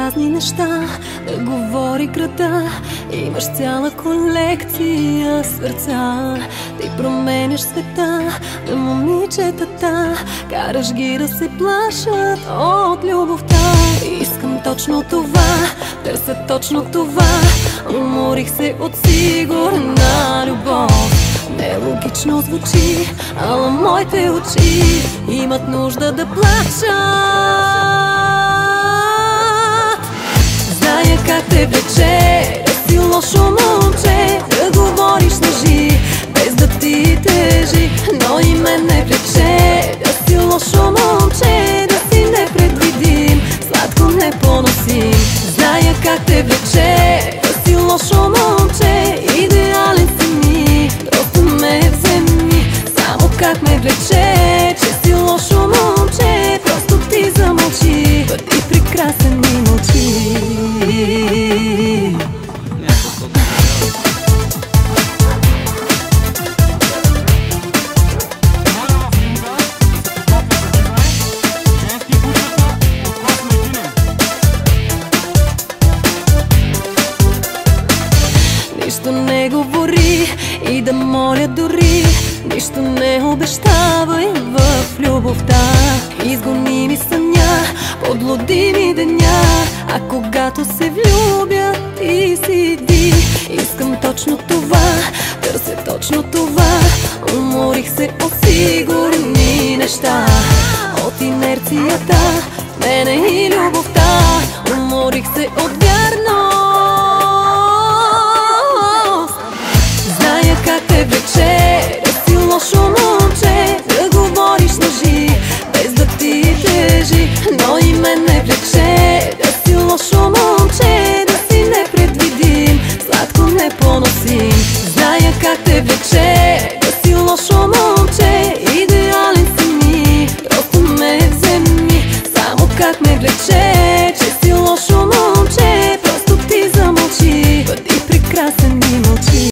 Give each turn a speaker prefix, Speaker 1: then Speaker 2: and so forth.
Speaker 1: разни неща, да говори града. Имаш цяла колекция сърца. Ти променяш света на момичетата, караш ги да се плашат от любовта. Искам точно това, търся точно това. Уморих се от сигурна любов. Нелогично звучи, ала моите очи имат нужда да плачат. Зная как те влече, да си лошо момче, да говориш лъжи, без да ти тежи. Но и мен не влече, да си лошо момче, да си непредвидим, сладко непоносим. Зная как те влече, да си лошо момче, идеален си ми, просто ме вземи. Само как ме влече, че си лошо момче, просто ти замълчи, бъди прекрасен и мълчи. Нищо не говори и да моля дори, нищо не обещавай в любовта. Изгони ми съня, подлоди ми деня, а когато се влюбя ти си ди. Искам точно това, търся точно това. Уморих се от сигурни неща, от инерцията, мене и любовта. Уморих се от вярност. Зная как те влече, да си лошо момче, да говориш лъжи, без да ти тежи. Но и мен не влече, да си лошо момче, да си непредвидим, сладко непоносим. Зная как те влече, да си лошо момче, идеален си ми, просто ме вземи. Само как ме влече,